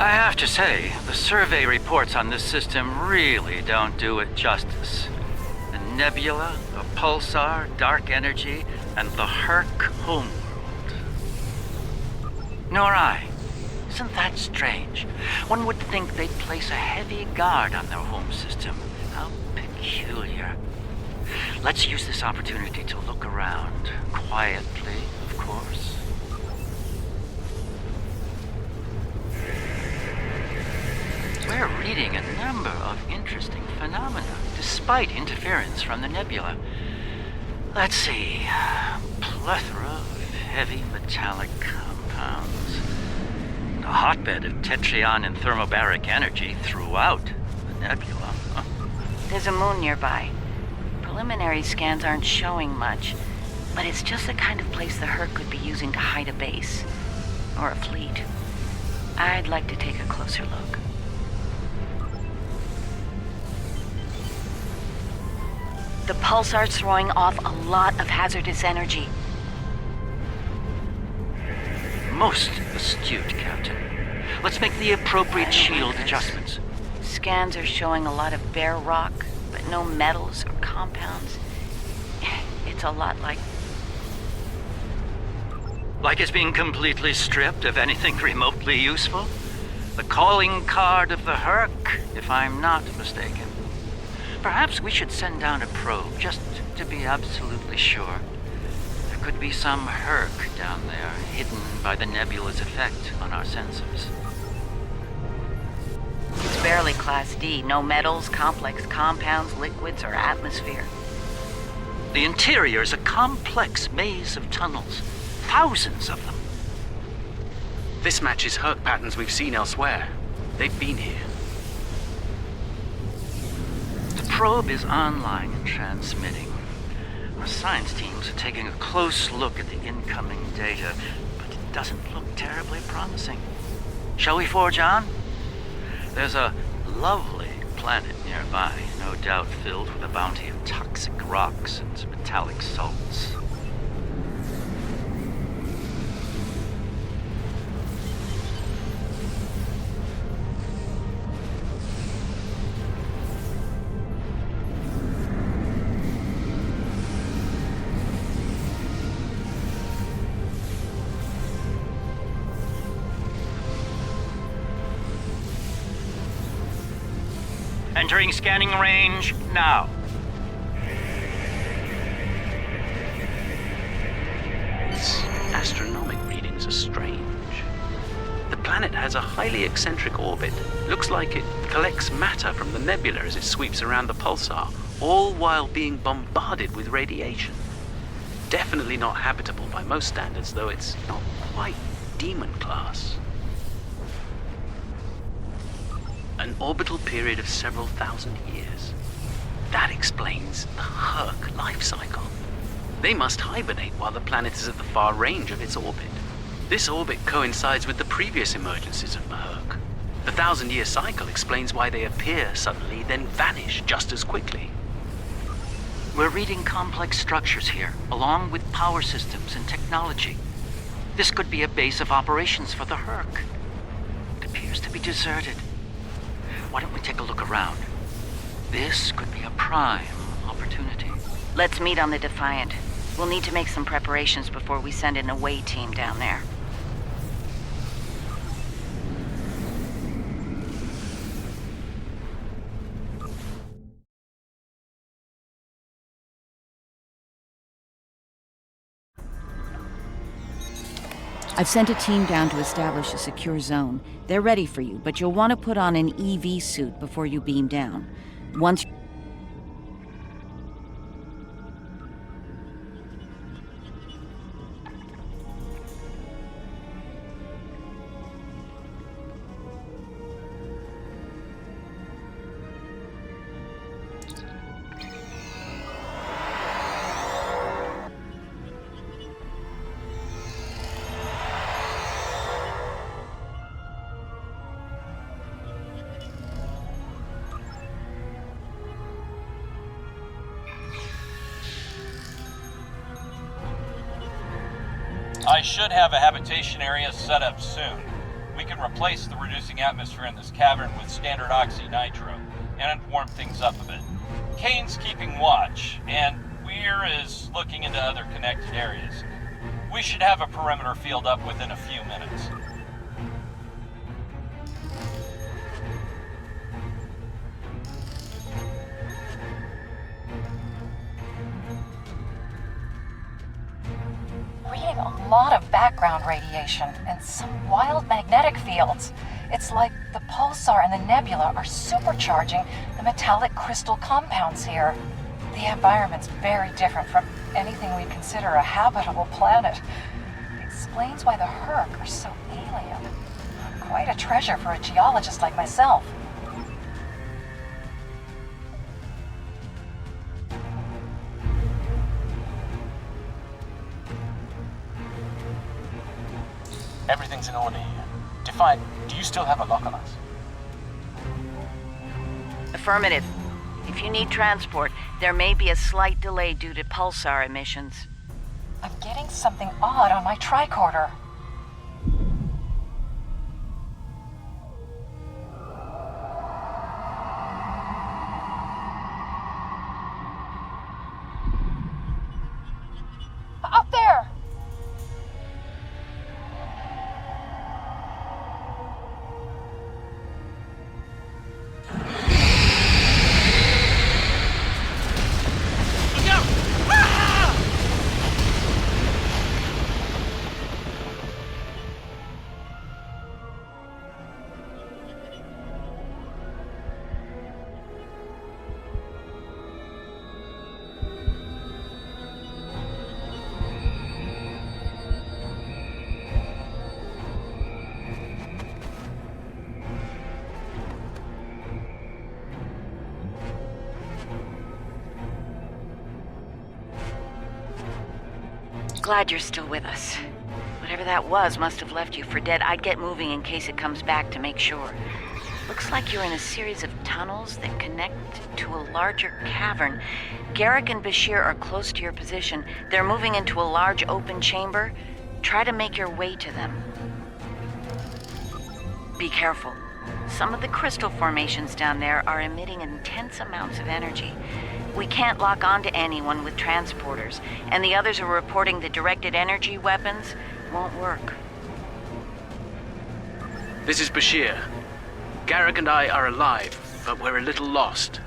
I have to say, the survey reports on this system really don't do it justice. The nebula, the pulsar, dark energy, and the Herc homeworld. Nor I. Isn't that strange? One would think they'd place a heavy guard on their home system. How peculiar. Let's use this opportunity to look around. Quietly, of course. We're reading a number of interesting phenomena, despite interference from the nebula. Let's see. Plethora of heavy metallic compounds. A hotbed of tetryon and thermobaric energy throughout the nebula. There's a moon nearby. Preliminary scans aren't showing much, but it's just the kind of place the Herc could be using to hide a base. Or a fleet. I'd like to take a closer look. The pulsar's throwing off a lot of hazardous energy. Most astute, Captain. Let's make the appropriate shield adjustments. Scans are showing a lot of bare rock, but no metals or compounds. It's a lot like... Like it's being completely stripped of anything remotely useful? The calling card of the Herc, if I'm not mistaken. Perhaps we should send down a probe, just to be absolutely sure. There could be some Herc down there, hidden by the nebula's effect on our sensors. It's barely Class D. No metals, complex compounds, liquids, or atmosphere. The interior is a complex maze of tunnels. Thousands of them. This matches Herc patterns we've seen elsewhere. They've been here. The probe is online and transmitting. Our science teams are taking a close look at the incoming data, but it doesn't look terribly promising. Shall we forge on? There's a lovely planet nearby, no doubt filled with a bounty of toxic rocks and metallic salts. Entering scanning range now. Its astronomic readings are strange. The planet has a highly eccentric orbit. Looks like it collects matter from the nebula as it sweeps around the pulsar, all while being bombarded with radiation. Definitely not habitable by most standards, though it's not quite demon class. An orbital period of several thousand years. That explains the Herc life cycle. They must hibernate while the planet is at the far range of its orbit. This orbit coincides with the previous emergencies of the Herc. The 1,000-year cycle explains why they appear suddenly, then vanish just as quickly. We're reading complex structures here, along with power systems and technology. This could be a base of operations for the Herc. It appears to be deserted. Why don't we take a look around? This could be a prime opportunity. Let's meet on the Defiant. We'll need to make some preparations before we send an away team down there. I've sent a team down to establish a secure zone. They're ready for you, but you'll want to put on an EV suit before you beam down. Once... I should have a habitation area set up soon. We can replace the reducing atmosphere in this cavern with standard oxy-nitro, and warm things up a bit. Kane's keeping watch, and Weir is looking into other connected areas. We should have a perimeter field up within a few minutes. Reading a lot of background radiation and some wild magnetic fields. It's like the pulsar and the nebula are supercharging the metallic crystal compounds here. The environment's very different from anything we'd consider a habitable planet. It explains why the Herc are so alien. Quite a treasure for a geologist like myself. Everything's in order here. Defiant, do you still have a lock on us? Affirmative. If you need transport, there may be a slight delay due to pulsar emissions. I'm getting something odd on my tricorder. Up there! Glad you're still with us. Whatever that was must have left you for dead. I'd get moving in case it comes back to make sure. Looks like you're in a series of tunnels that connect to a larger cavern. Garrick and Bashir are close to your position. They're moving into a large open chamber. Try to make your way to them. Be careful. Some of the crystal formations down there are emitting intense amounts of energy. We can't lock onto anyone with transporters, and the others are reporting the directed energy weapons won't work. This is Bashir. Garrick and I are alive, but we're a little lost.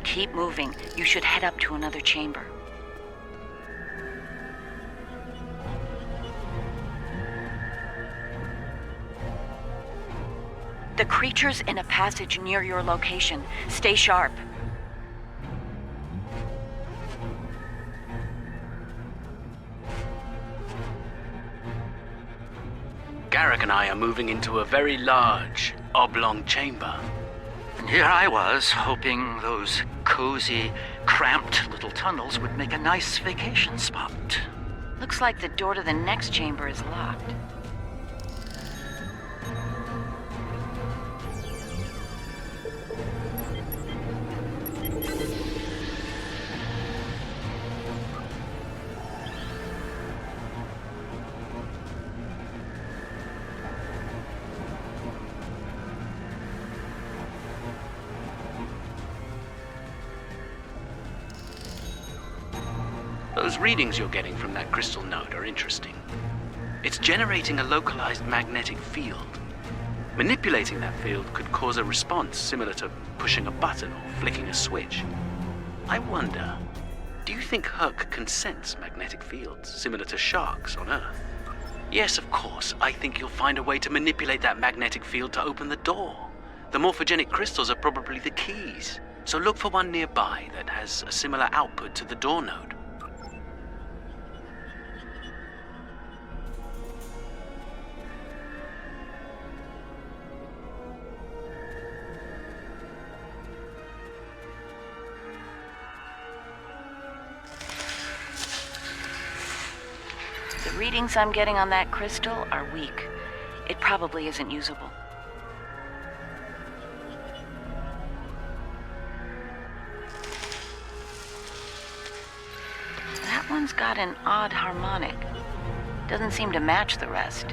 Keep moving. You should head up to another chamber. The creature's in a passage near your location. Stay sharp. Garrick and I are moving into a very large, oblong chamber. And here I was, hoping those cozy, cramped little tunnels would make a nice vacation spot. Looks like the door to the next chamber is locked. Those readings you're getting from that crystal node are interesting. It's generating a localized magnetic field. Manipulating that field could cause a response similar to pushing a button or flicking a switch. I wonder, do you think Herc can sense magnetic fields similar to sharks on Earth? Yes, of course. I think you'll find a way to manipulate that magnetic field to open the door. The morphogenic crystals are probably the keys, so look for one nearby that has a similar output to the door node. The readings I'm getting on that crystal are weak. It probably isn't usable. That one's got an odd harmonic. Doesn't seem to match the rest.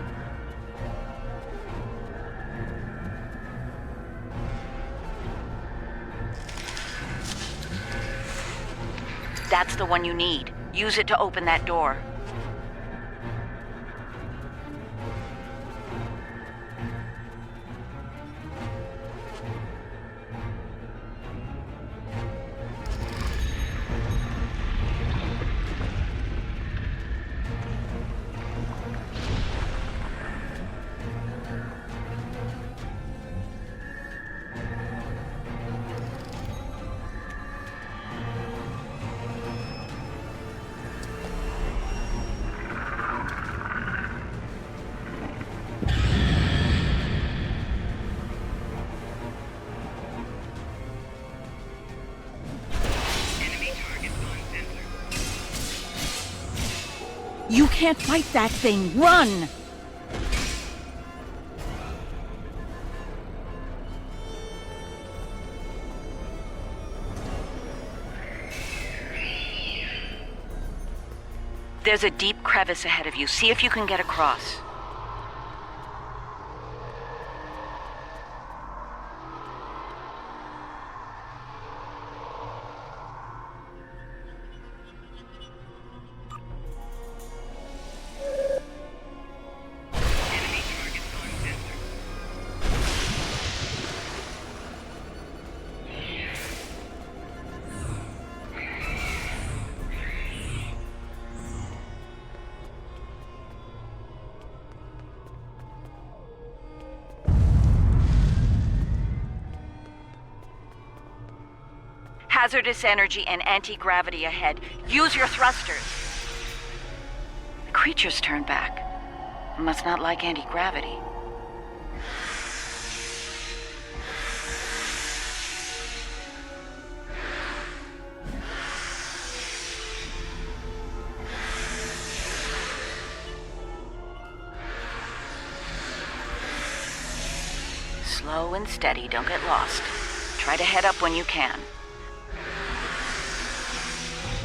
That's the one you need. Use it to open that door. You can't fight that thing! Run! There's a deep crevice ahead of you. See if you can get across. Hazardous energy and anti-gravity ahead. Use your thrusters. The creature's turned back. Must not like anti-gravity. Slow and steady, don't get lost. Try to head up when you can.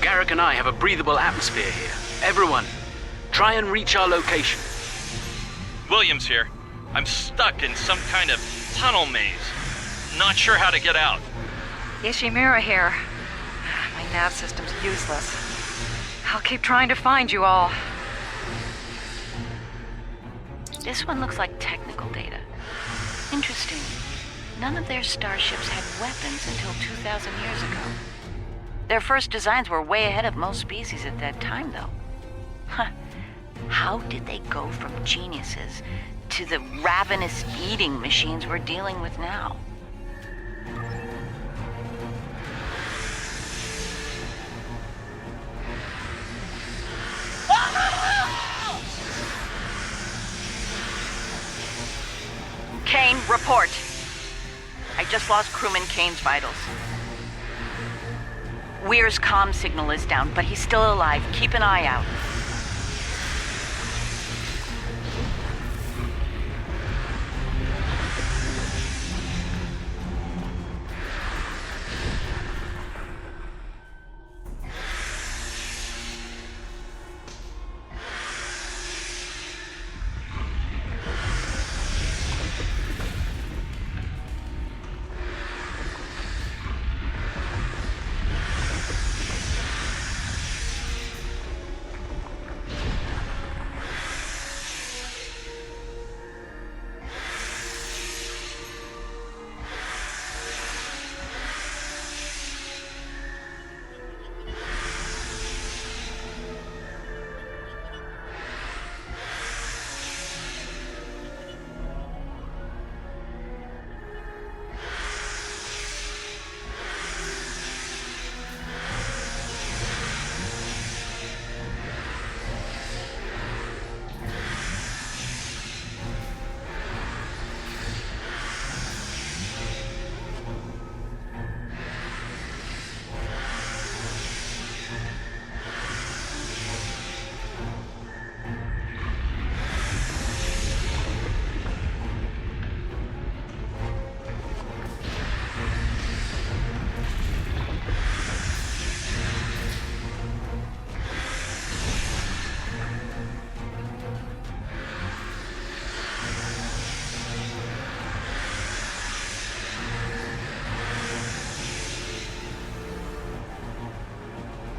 Garrick and I have a breathable atmosphere here. Everyone, try and reach our location. Williams here. I'm stuck in some kind of tunnel maze. Not sure how to get out. Ishimura here. My nav system's useless. I'll keep trying to find you all. This one looks like technical data. Interesting. None of their starships had weapons until 2,000 years ago. Their first designs were way ahead of most species at that time, though. Huh. How did they go from geniuses to the ravenous eating machines we're dealing with now? Kane, report. I just lost crewman Kane's vitals. Weir's comm signal is down, but he's still alive. Keep an eye out.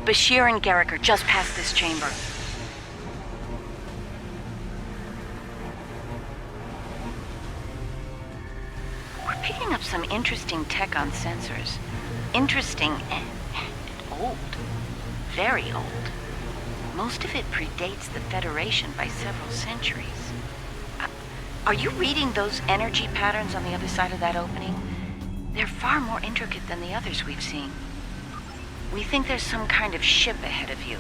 Bashir and Garrick are just past this chamber. We're picking up some interesting tech on sensors. Interesting and old. Very old. Most of it predates the Federation by several centuries. Are you reading those energy patterns on the other side of that opening? They're far more intricate than the others we've seen. We think there's some kind of ship ahead of you.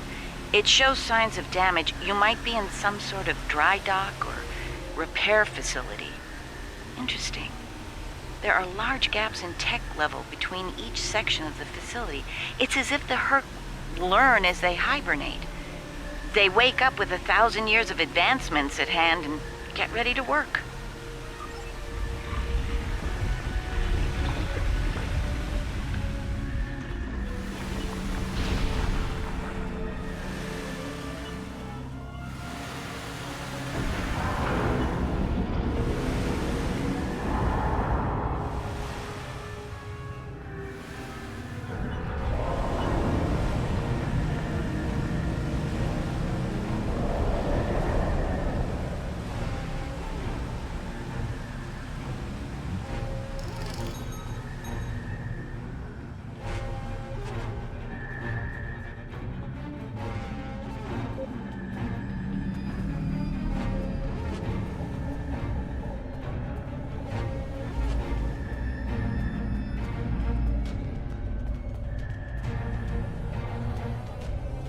It shows signs of damage. You might be in some sort of dry dock or repair facility. Interesting. There are large gaps in tech level between each section of the facility. It's as if the Herc learn as they hibernate. They wake up with 1,000 years of advancements at hand and get ready to work.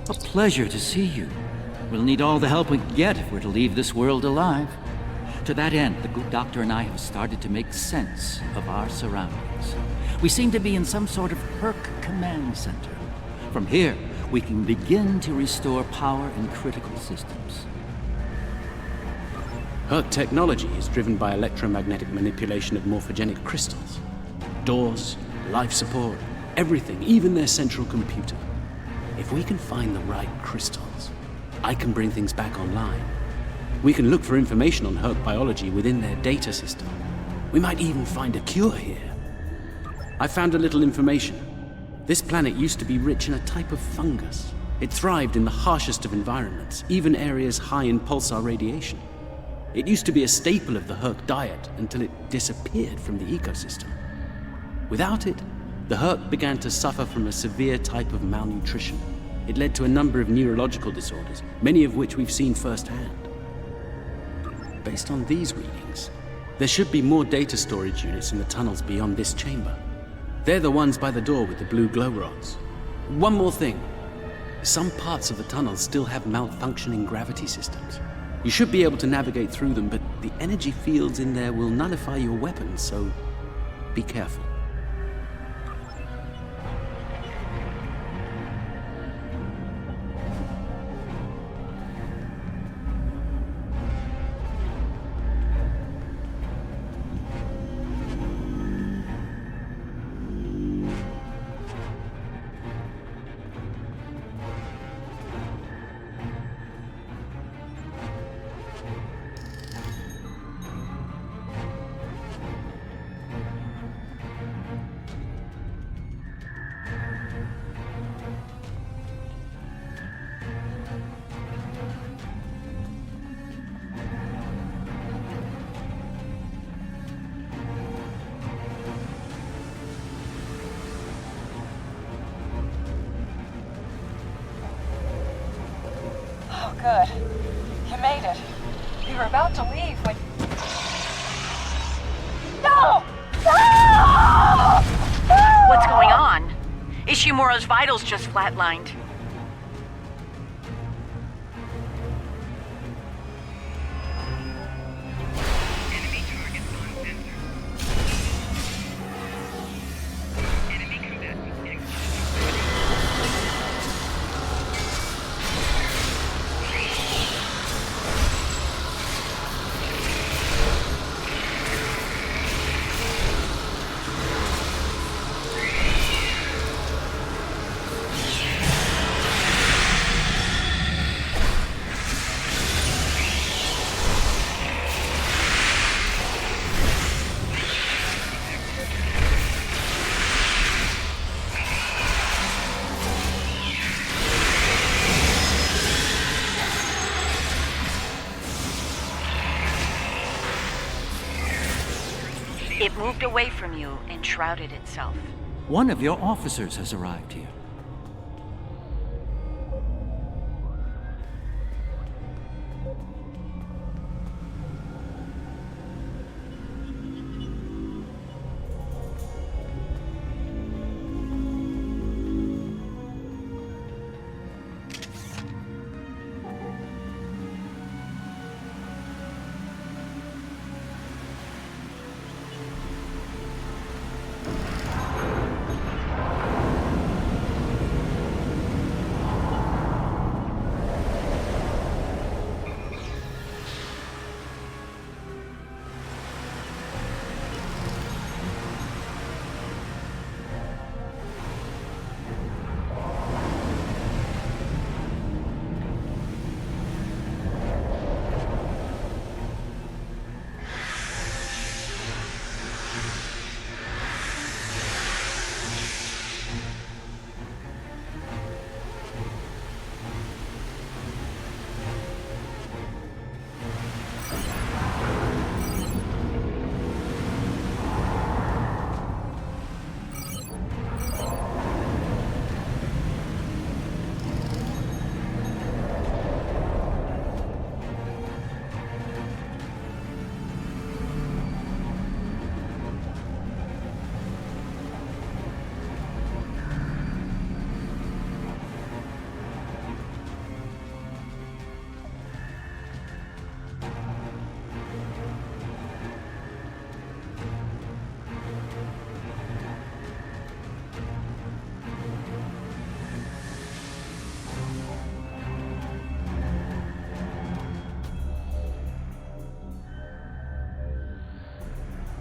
A pleasure to see you. We'll need all the help we can get if we're to leave this world alive. To that end, the good doctor and I have started to make sense of our surroundings. We seem to be in some sort of Herc command center. From here, we can begin to restore power in critical systems. Herc technology is driven by electromagnetic manipulation of morphogenic crystals. Doors, life support, everything, even their central computer. If we can find the right crystals, I can bring things back online. We can look for information on Herc biology within their data system. We might even find a cure here. I found a little information. This planet used to be rich in a type of fungus. It thrived in the harshest of environments, even areas high in pulsar radiation. It used to be a staple of the Herc diet until it disappeared from the ecosystem. Without it, the Herc began to suffer from a severe type of malnutrition. It led to a number of neurological disorders, many of which we've seen firsthand. Based on these readings, there should be more data storage units in the tunnels beyond this chamber. They're the ones by the door with the blue glow rods. One more thing. Some parts of the tunnels still have malfunctioning gravity systems. You should be able to navigate through them, but the energy fields in there will nullify your weapons, so be careful. Good. You made it. We were about to leave when... No! No! What's going on? Ishimura's vitals just flatlined. It moved away from you and shrouded itself. One of your officers has arrived here.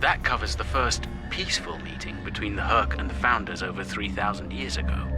That covers the first peaceful meeting between the Herc and the Founders over 3,000 years ago.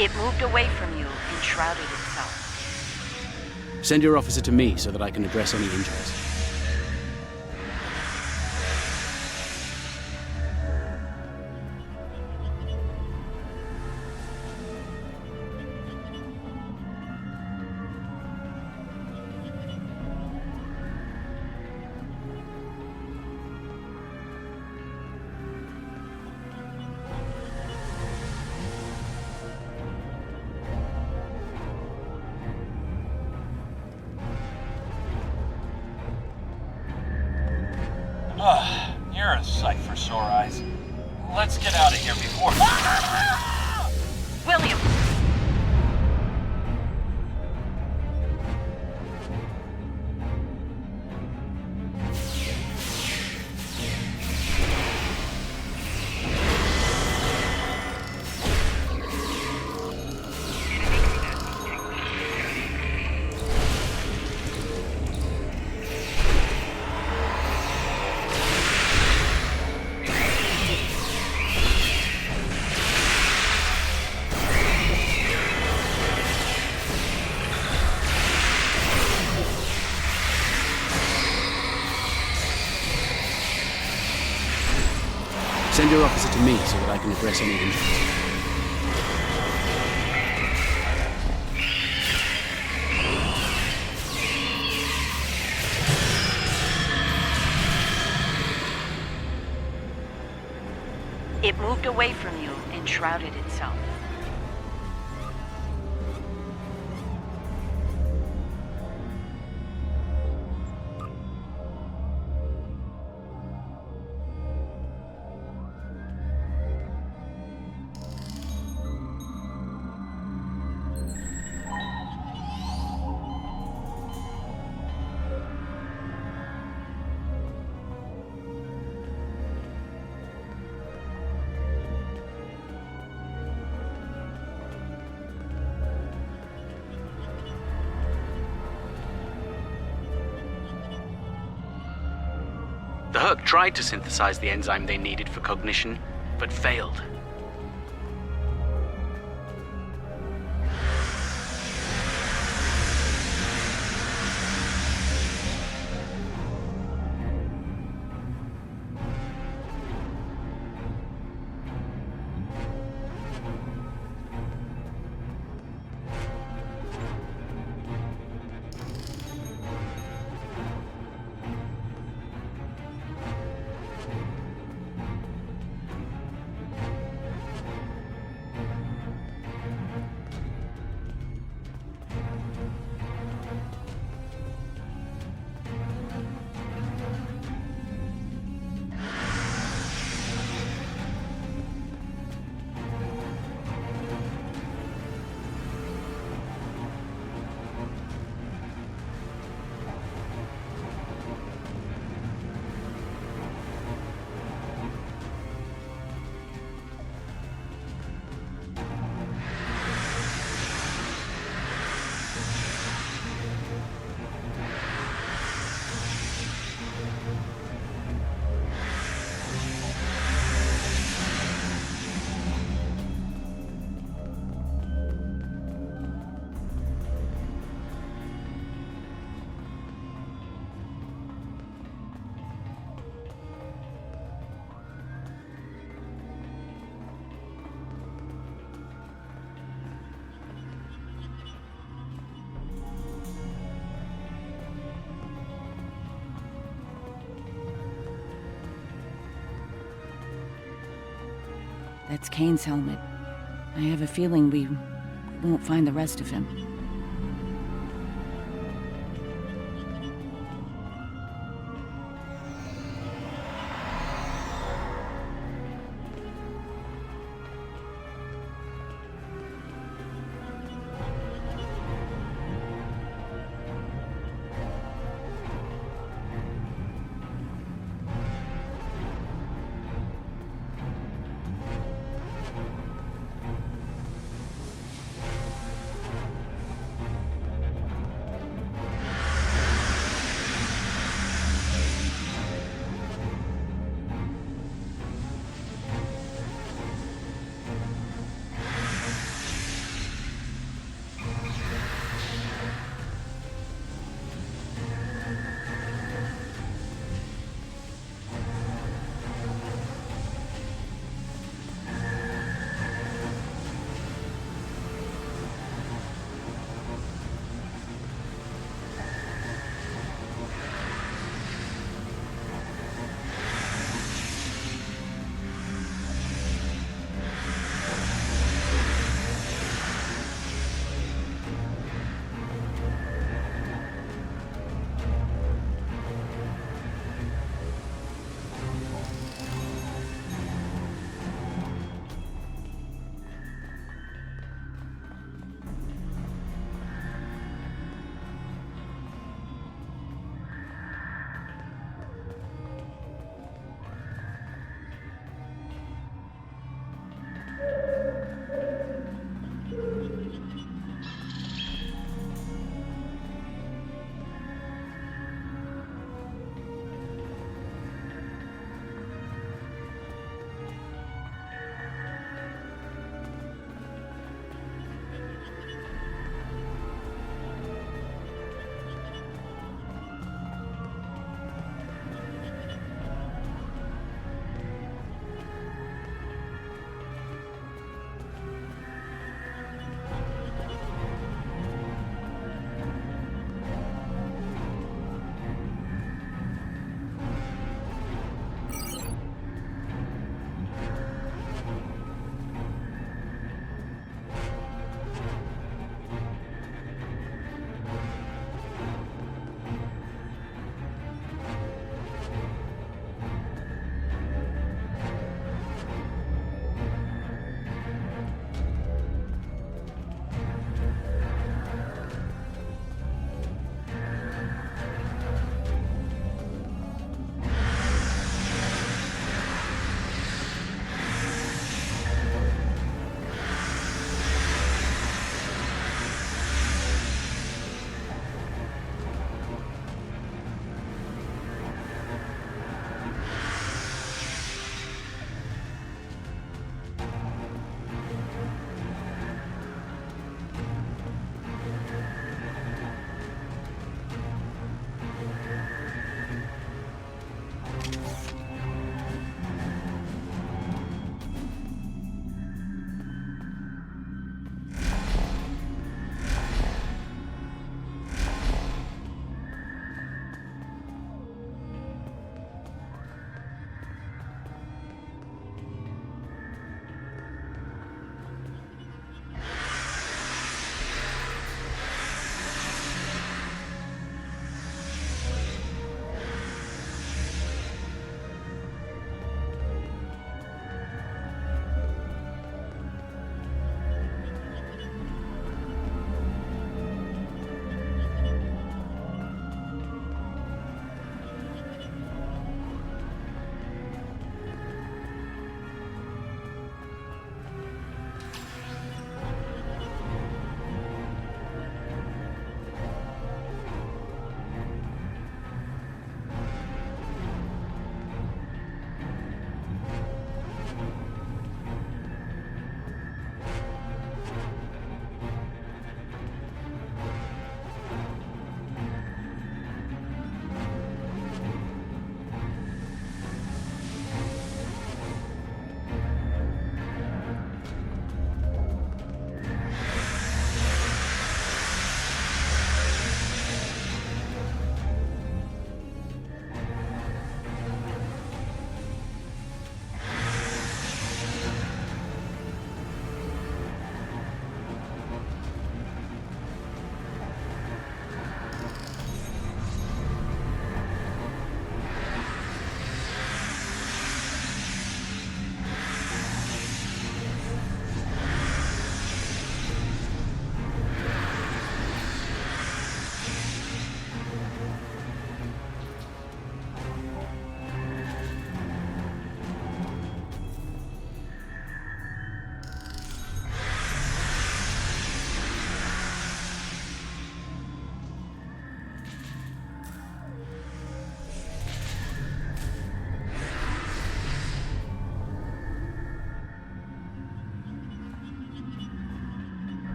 It moved away from you and shrouded itself. Send your officer to me so that I can address any injuries. You're a sight for sore eyes. Let's get out of here before... William! Send your officer to me so that I can address any injuries. It moved away from you and shrouded itself. The Hurk tried to synthesize the enzyme they needed for cognition, but failed. That's Kane's helmet. I have a feeling we won't find the rest of him.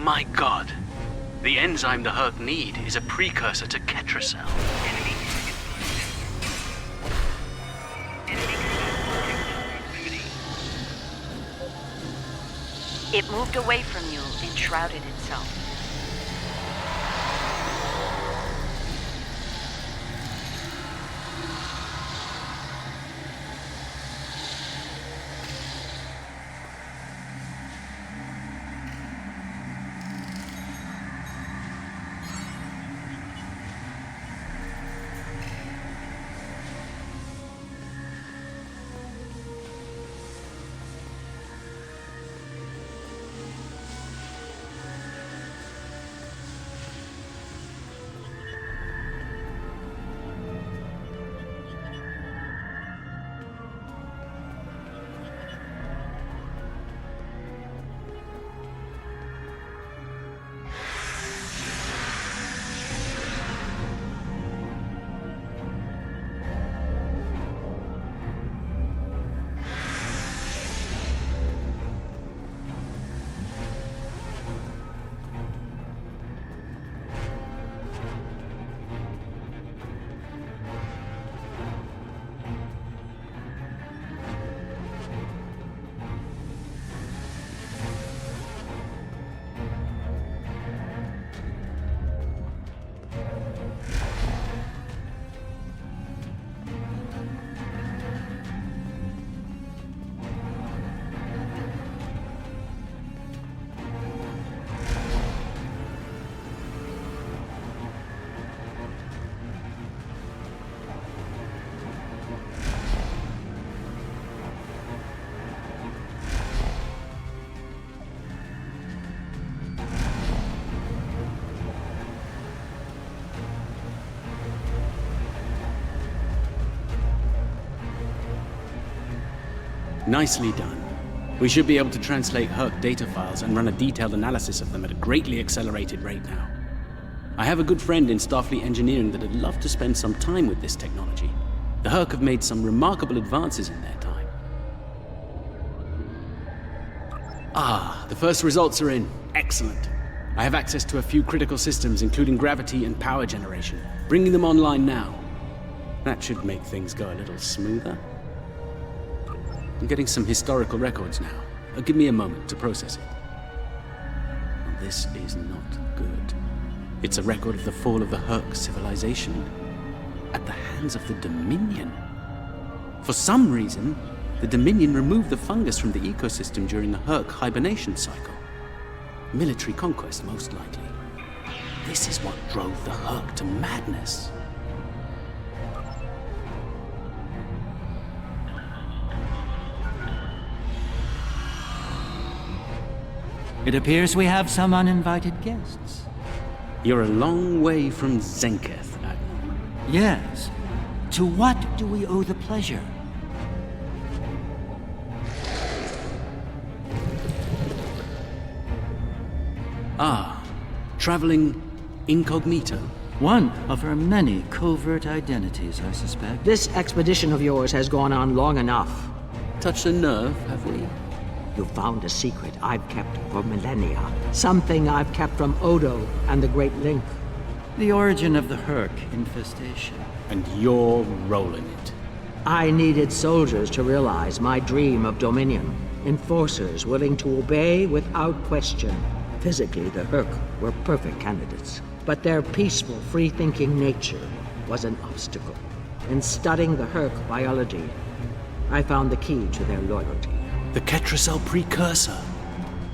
My god. The enzyme the Herc need is a precursor to Ketracel. It moved away from you and shrouded itself. Nicely done. We should be able to translate Herc data files and run a detailed analysis of them at a greatly accelerated rate now. I have a good friend in Starfleet Engineering that'd love to spend some time with this technology. The Herc have made some remarkable advances in their time. Ah, the first results are in. Excellent. I have access to a few critical systems, including gravity and power generation. Bringing them online now. That should make things go a little smoother. I'm getting some historical records now. Give me a moment to process it. This is not good. It's a record of the fall of the Herc civilization at the hands of the Dominion. For some reason, the Dominion removed the fungus from the ecosystem during the Herc hibernation cycle. Military conquest, most likely. This is what drove the Herc to madness. It appears we have some uninvited guests. You're a long way from Zenketh, Admiral. Yes. To what do we owe the pleasure? Ah, traveling incognito. One of her many covert identities, I suspect. This expedition of yours has gone on long enough. Touched a nerve, have we? You found a secret I've kept for millennia. Something I've kept from Odo and the Great Link. The origin of the Herc infestation. And you're rolling it. I needed soldiers to realize my dream of dominion. Enforcers willing to obey without question. Physically, the Herc were perfect candidates. But their peaceful, free-thinking nature was an obstacle. In studying the Herc biology, I found the key to their loyalty. The Ketracel precursor.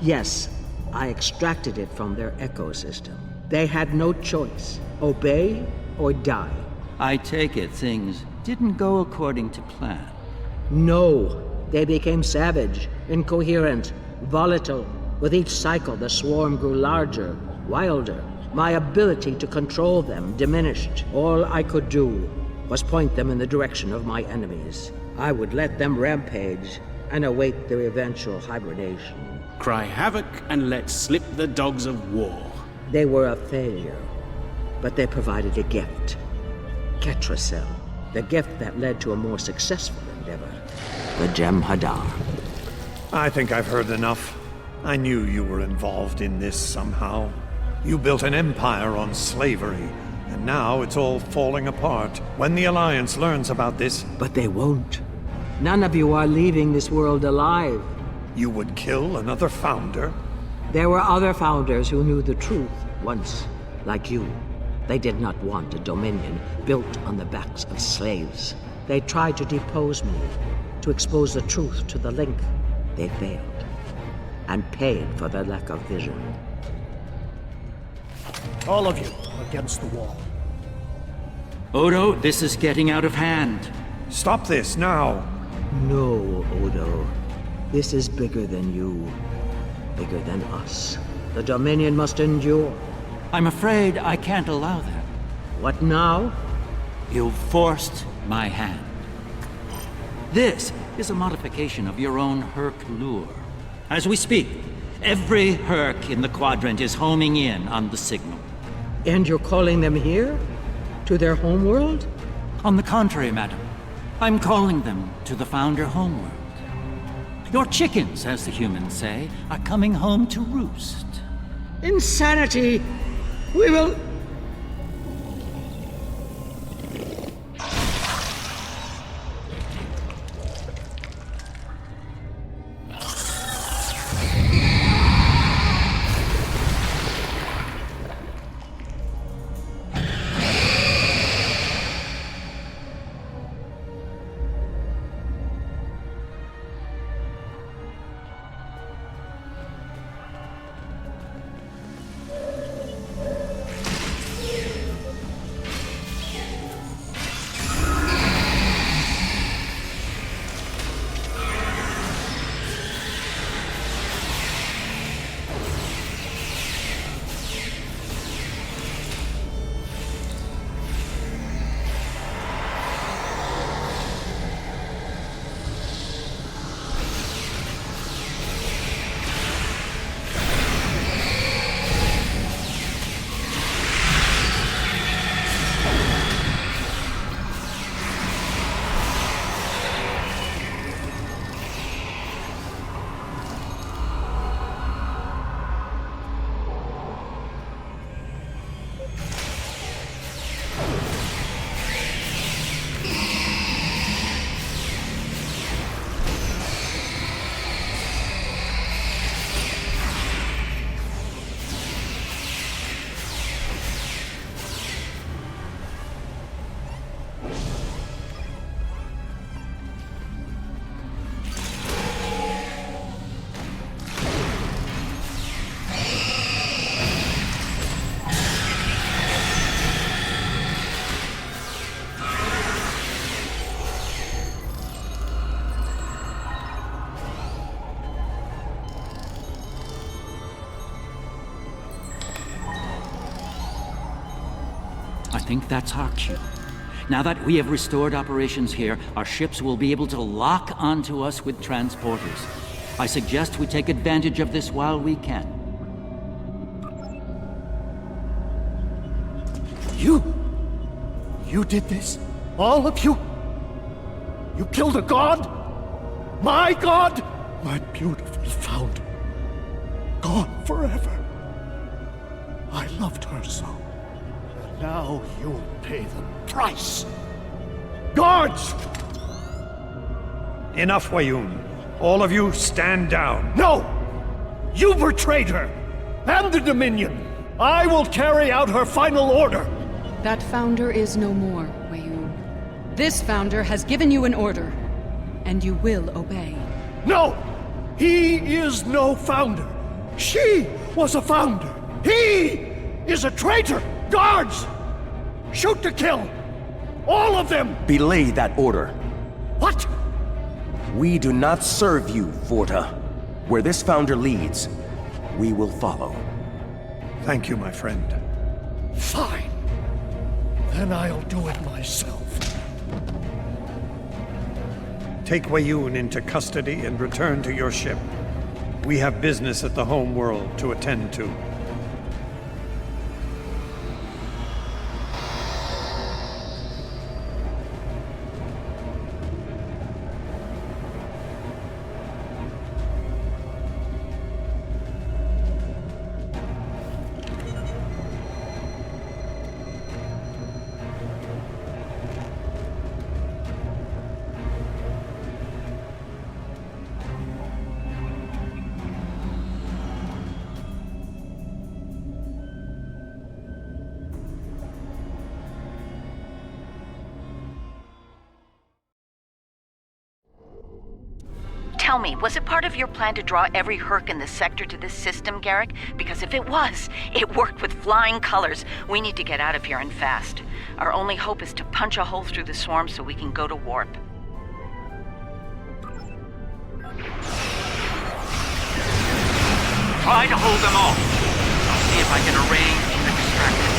Yes, I extracted it from their ecosystem. They had no choice. Obey or die. I take it things didn't go according to plan. No, they became savage, incoherent, volatile. With each cycle, the swarm grew larger, wilder. My ability to control them diminished. All I could do was point them in the direction of my enemies. I would let them rampage and await their eventual hibernation. Cry havoc and let slip the dogs of war. They were a failure, but they provided a gift. Ketracel, the gift that led to a more successful endeavor. The Jem'Hadar. I think I've heard enough. I knew you were involved in this somehow. You built an empire on slavery, and now it's all falling apart. When the Alliance learns about this... But they won't. None of you are leaving this world alive. You would kill another founder? There were other founders who knew the truth once, like you. They did not want a dominion built on the backs of slaves. They tried to depose me, to expose the truth to the Link. They failed, and paid for their lack of vision. All of you, against the wall. Odo, this is getting out of hand. Stop this, now! No, Odo. This is bigger than you. Bigger than us. The Dominion must endure. I'm afraid I can't allow that. What now? You've forced my hand. This is a modification of your own Herc lure. As we speak, every Herc in the Quadrant is homing in on the signal. And you're calling them here? To their homeworld? On the contrary, madam. I'm calling them to the Founder homeworld. Your chickens, as the humans say, are coming home to roost. Insanity! We will... I think that's our cue. Now that we have restored operations here, our ships will be able to lock onto us with transporters. I suggest we take advantage of this while we can. You did this? All of you? You killed a god? My god? My beautiful founder. Gone forever. I loved her so. And now you'll pay the price. Guards! Enough, Weyoun. All of you, stand down. No! You betrayed her! And the Dominion! I will carry out her final order! That founder is no more, Weyoun. This founder has given you an order, and you will obey. No! He is no founder. She was a founder. He is a traitor! Guards! Shoot to kill! All of them! Belay that order. What? We do not serve you, Vorta. Where this founder leads, we will follow. Thank you, my friend. Fine. Then I'll do it myself. Take Weyoun into custody and return to your ship. We have business at the home world to attend to. Tell me, was it part of your plan to draw every Herc in the sector to this system, Garrick? Because if it was, it worked with flying colors. We need to get out of here and fast. Our only hope is to punch a hole through the swarm so we can go to warp. Try to hold them off. I'll see if I can arrange and extract it.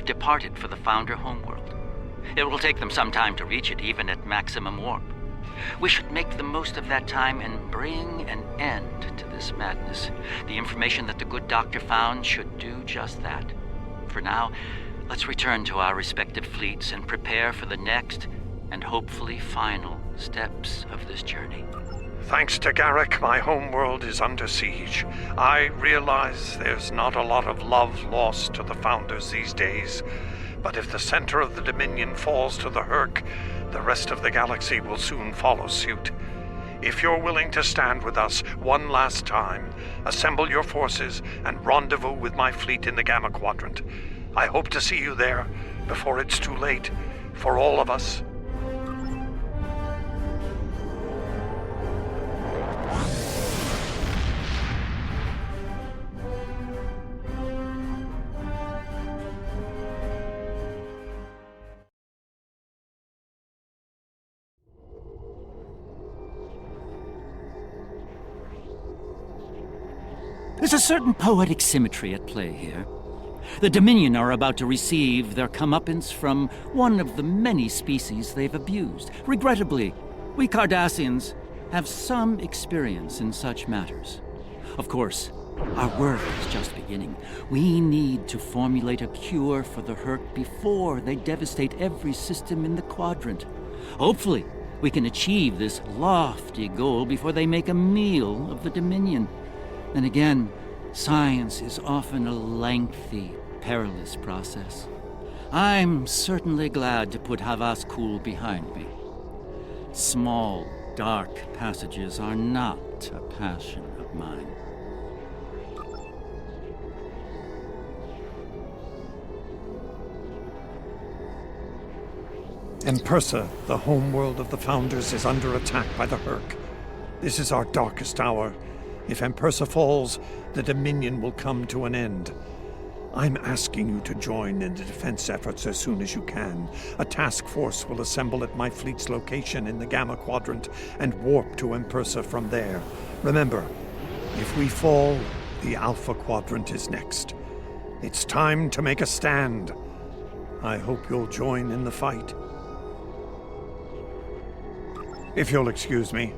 Departed for the Founder homeworld. It will take them some time to reach it, even at maximum warp. We should make the most of that time and bring an end to this madness. The information that the good doctor found should do just that. For now, let's return to our respective fleets and prepare for the next and hopefully final steps of this journey. Thanks to Garrick, my homeworld is under siege. I realize there's not a lot of love lost to the Founders these days, but if the center of the Dominion falls to the Herc, the rest of the galaxy will soon follow suit. If you're willing to stand with us one last time, assemble your forces and rendezvous with my fleet in the Gamma Quadrant. I hope to see you there before it's too late for all of us. There's a certain poetic symmetry at play here. The Dominion are about to receive their comeuppance from one of the many species they've abused. Regrettably, we Cardassians have some experience in such matters. Of course, our work is just beginning. We need to formulate a cure for the Herc before they devastate every system in the Quadrant. Hopefully, we can achieve this lofty goal before they make a meal of the Dominion. Then again, science is often a lengthy, perilous process. I'm certainly glad to put Havas Kul behind me. Small, dark passages are not a passion of mine. Impersa, the homeworld of the Founders, is under attack by the Herc. This is our darkest hour. If Impersa falls, the Dominion will come to an end. I'm asking you to join in the defense efforts as soon as you can. A task force will assemble at my fleet's location in the Gamma Quadrant and warp to Impersa from there. Remember, if we fall, the Alpha Quadrant is next. It's time to make a stand. I hope you'll join in the fight. If you'll excuse me,